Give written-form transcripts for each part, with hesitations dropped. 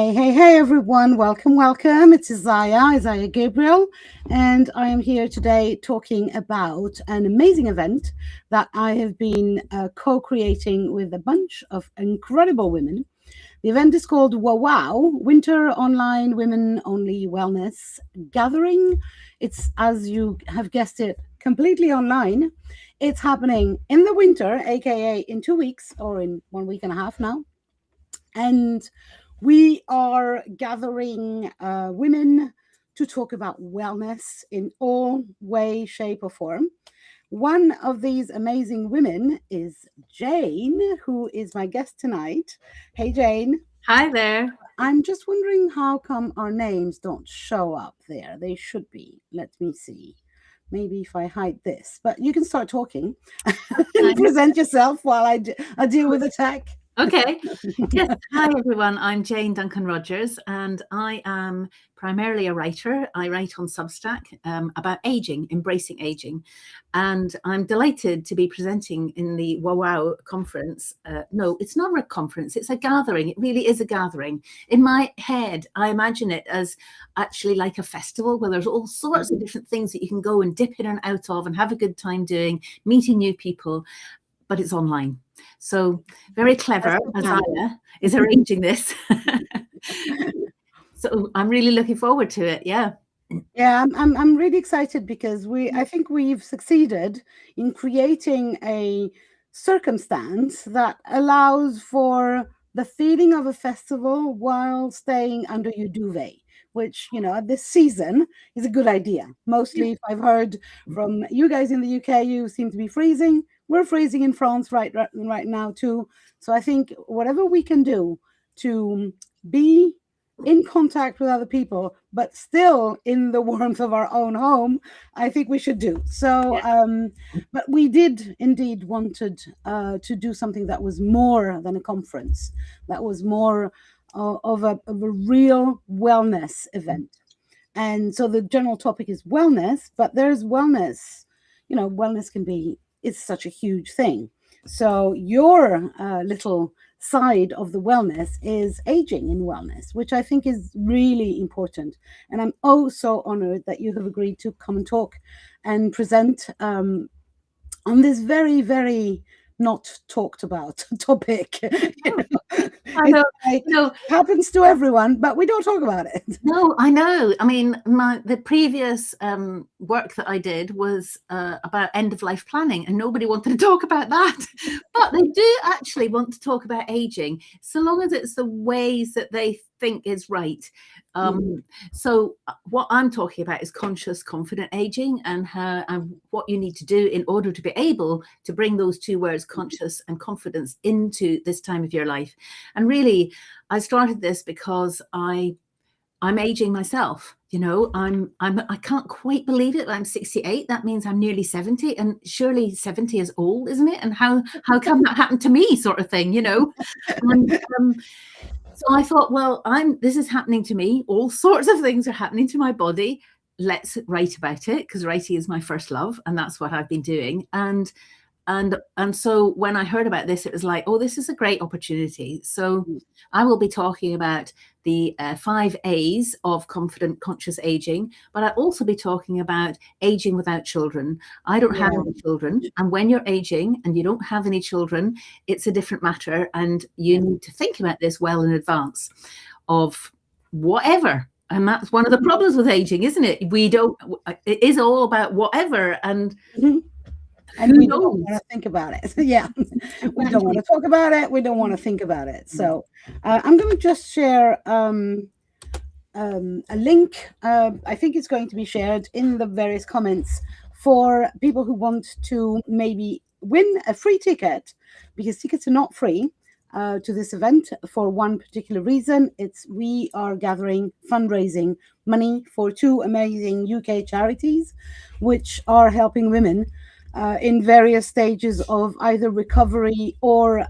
Hey, everyone. Welcome. It's Isaiah Gabriel, and I am here today talking about an amazing event that I have been co-creating with a bunch of incredible women. The event is called WOWOW, Winter Online Women Only Wellness Gathering. It's, as you have guessed it, completely online. It's happening in the winter, aka in 2 weeks or in 1 week and a half now. And we are gathering women to talk about wellness in all way, shape, or form. One of these amazing women is Jane, who is my guest tonight. Hey, Jane. Hi there. I'm just wondering how come our names don't show up there. They should be. Let me see. Maybe if I hide this, but you can start talking and present yourself while I deal with the tech. Okay. Yes. Hi, everyone. I'm Jane Duncan Rogers, and I am primarily a writer. I write on Substack about aging, embracing aging. And I'm delighted to be presenting in the WOWOW conference. No, it's not a conference. It's a gathering. It really is a gathering. In my head, I imagine it as actually like a festival where there's all sorts of different things that you can go and dip in and out of and have a good time doing, meeting new people, but it's online. So very clever, Isaiah is arranging this. So I'm really looking forward to it. Yeah. Yeah, I'm really excited because I think we've succeeded in creating a circumstance that allows for the feeling of a festival while staying under your duvet, which, this season is a good idea. Mostly, if I've heard from you guys in the UK, you seem to be freezing. We're freezing in France right now too. So I think whatever we can do to be in contact with other people, but still in the warmth of our own home, I think we should do. So, but we did indeed wanted to do something that was more than a conference, that was more of a real wellness event. And so the general topic is wellness, but there's wellness. Wellness it's such a huge thing. So your little side of the wellness is aging in wellness, which I think is really important. And I'm so honored that you have agreed to come and talk and present on this very, very not talked about topic. I know. It happens to everyone, but we don't talk about it. No, I know. I mean, the previous work that I did was about end of life planning, and nobody wanted to talk about that. But they do actually want to talk about aging, so long as it's the ways that they think is right. So what I'm talking about is conscious, confident aging, and what you need to do in order to be able to bring those two words, conscious and confidence, into this time of your life. And really, I started this because I'm aging myself. I can't quite believe it. I'm 68. That means I'm nearly 70, and surely 70 is old, isn't it? And how come that happened to me, sort of thing, And, so I thought, well, this is happening to me. All sorts of things are happening to my body. Let's write about it, because writing is my first love, and that's what I've been doing. And so when I heard about this, it was like, oh, this is a great opportunity. So I will be talking about the 5 A's of confident, conscious aging, but I'll also be talking about aging without children. I don't have any children. And when you're aging and you don't have any children, it's a different matter. And you need to think about this well in advance of whatever. And that's one of the problems with aging, isn't it? It is all about whatever. And we don't want to think about it. Yeah, we don't want to talk about it. We don't want to think about it. So I'm going to just share a link. I think it's going to be shared in the various comments for people who want to maybe win a free ticket, because tickets are not free to this event for one particular reason. We are gathering fundraising money for 2 amazing UK charities, which are helping women in various stages of either recovery or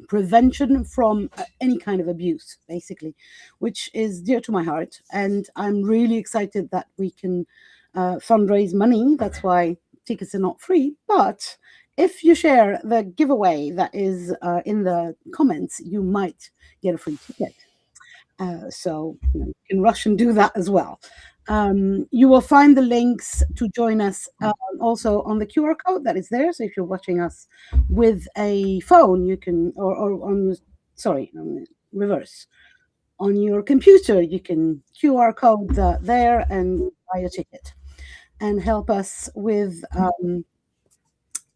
prevention from any kind of abuse, basically, which is dear to my heart. And I'm really excited that we can fundraise money. That's why tickets are not free. But if you share the giveaway that is in the comments, you might get a free ticket. So you can rush and do that as well. You will find the links to join us also on the QR code that is there. So if you're watching us with a phone, you can, or on, sorry, reverse. On your computer, you can QR code there and buy a ticket and help us with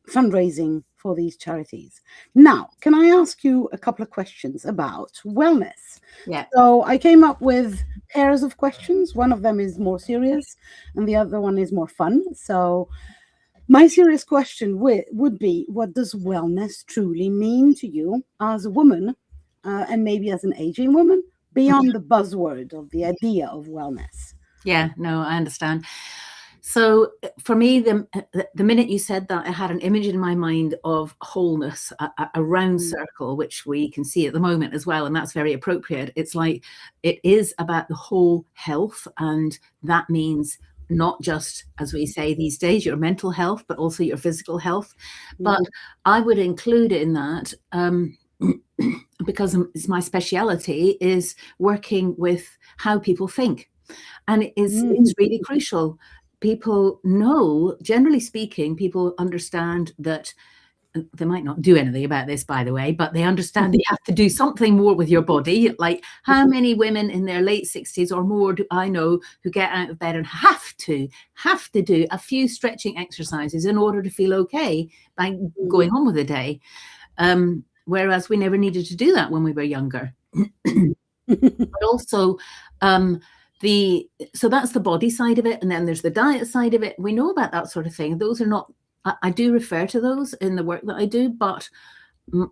fundraising for these charities. Now, can I ask you a couple of questions about wellness? Yeah. So I came up with pairs of questions. One of them is more serious and the other one is more fun. So my serious question would be, what does wellness truly mean to you as a woman, and maybe as an aging woman, beyond the buzzword of the idea of wellness? Yeah, no, I understand. So for me, the minute you said that, I had an image in my mind of wholeness, a round circle, which we can see at the moment as well. And that's very appropriate. It's like, it is about the whole health. And that means not just, as we say these days, your mental health, but also your physical health. But I would include in that, because it's my speciality, is working with how people think. And it's really crucial. People know, generally speaking, people understand that they might not do anything about this, by the way, but they understand they have to do something more with your body. Like, how many women in their late 60s or more do I know who get out of bed and have to do a few stretching exercises in order to feel okay by going on with the day? Whereas we never needed to do that when we were younger. But also, so that's the body side of it. And then there's the diet side of it. We know about that sort of thing. Those are not, I do refer to those in the work that I do, but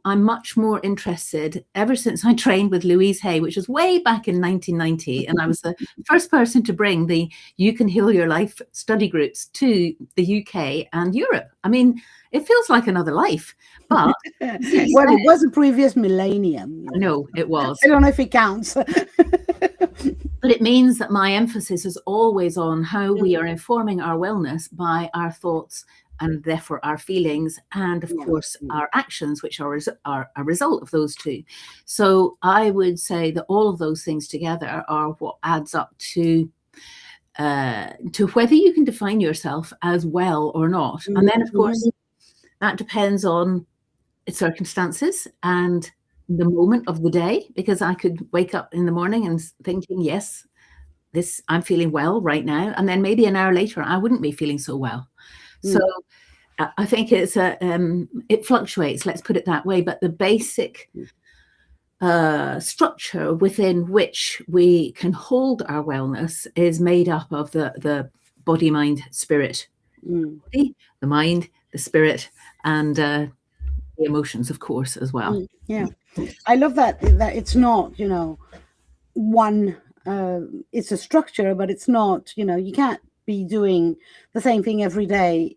I'm much more interested, ever since I trained with Louise Hay, which was way back in 1990. And I was the first person to bring the You Can Heal Your Life study groups to the UK and Europe. I mean, it feels like another life, but well, it was a previous millennium. No, it was. I don't know if it counts. But it means that my emphasis is always on how we are informing our wellness by our thoughts and therefore our feelings, and of course our actions, which are a result of those two. So I would say that all of those things together are what adds up to whether you can define yourself as well or not. And then, of course, that depends on circumstances and the moment of the day, because I could wake up in the morning and thinking, yes, I'm feeling well right now, and then maybe an hour later I wouldn't be feeling so well. So I think it fluctuates, let's put it that way, but the basic structure within which we can hold our wellness is made up of the body, mind, spirit. The mind, the spirit, and the emotions, of course, as well. Yeah, I love that it's not, one, it's a structure, but it's not, you can't be doing the same thing every day,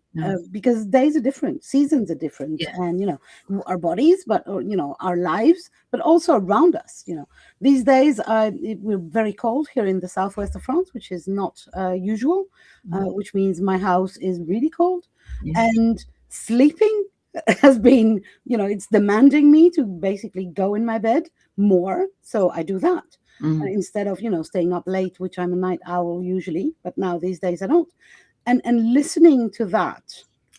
because days are different, seasons are different, and our bodies, but our lives, but also around us. These days we're very cold here in the southwest of France, which is not usual, which means my house is really cold, and sleeping has been, it's demanding me to basically go in my bed more, so I do that. Instead of staying up late, which I'm a night owl usually, but now these days I don't. And listening to that,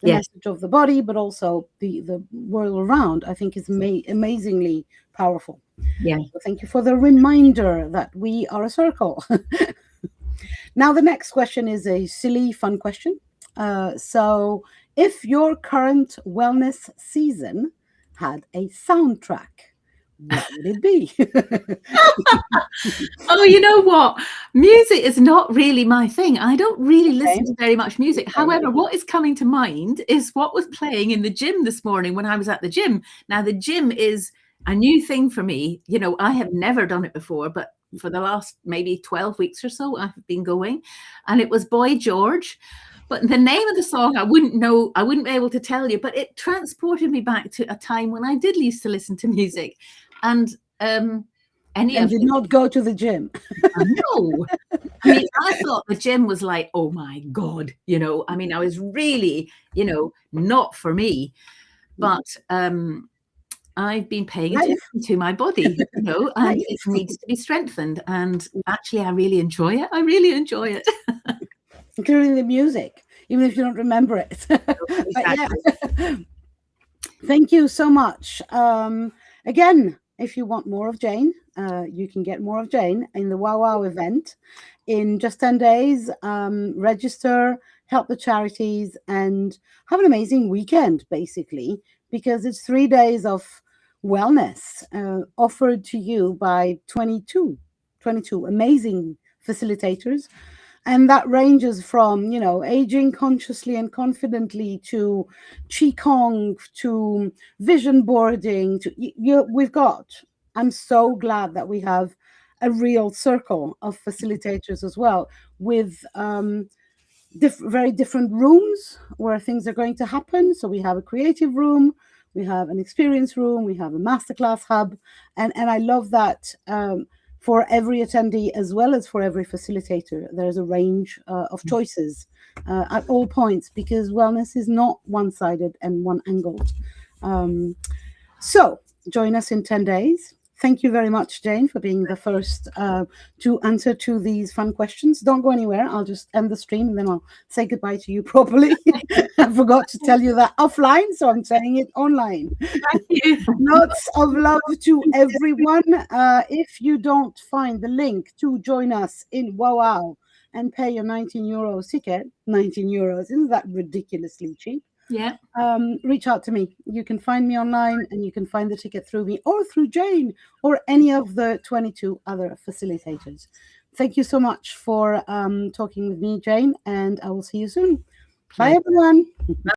the message of the body, but also the world around, I think is amazingly powerful. So thank you for the reminder that we are a circle. Now the next question is a silly, fun question. So if your current wellness season had a soundtrack, what would it be? Oh, you know what? Music is not really my thing. I don't really listen to very much music. However, what is coming to mind is what was playing in the gym this morning when I was at the gym. Now, the gym is a new thing for me. I have never done it before, but for the last maybe 12 weeks or so, I've been going. And it was Boy George. But the name of the song, I wouldn't know. I wouldn't be able to tell you. But it transported me back to a time when I did used to listen to music. And did not go to the gym. No. I mean, I thought the gym was like, oh my God, I mean, I was really, not for me. But I've been paying Life. attention to my body, you know, and Life. it needs to be strengthened. And actually, I really enjoy it. I really enjoy it. Including the music, even if you don't remember it. But yeah. Thank you so much. Again, if you want more of Jane, you can get more of Jane in the WOWOW event in just 10 days. Register, help the charities, and have an amazing weekend, basically, because it's 3 days of wellness offered to you by 22 amazing facilitators. And that ranges from, you know, aging consciously and confidently to qigong, to vision boarding, to we've got. I'm so glad that we have a real circle of facilitators as well, with very different rooms where things are going to happen. So we have a creative room, we have an experience room, we have a masterclass hub, and I love that. For every attendee as well as for every facilitator, there's a range of choices at all points, because wellness is not one-sided and one-angled. So join us in 10 days. Thank you very much, Jane, for being the first to answer to these fun questions. Don't go anywhere. I'll just end the stream and then I'll say goodbye to you properly. I forgot to tell you that offline, so I'm saying it online. Thank you. Lots of love to everyone. If you don't find the link to join us in WOWOW and pay your 19 euros ticket, 19 euros, isn't that ridiculously cheap? Yeah. Reach out to me. You can find me online and you can find the ticket through me or through Jane or any of the 22 other facilitators. Thank you so much for talking with me, Jane, and I will see you soon. Bye, everyone.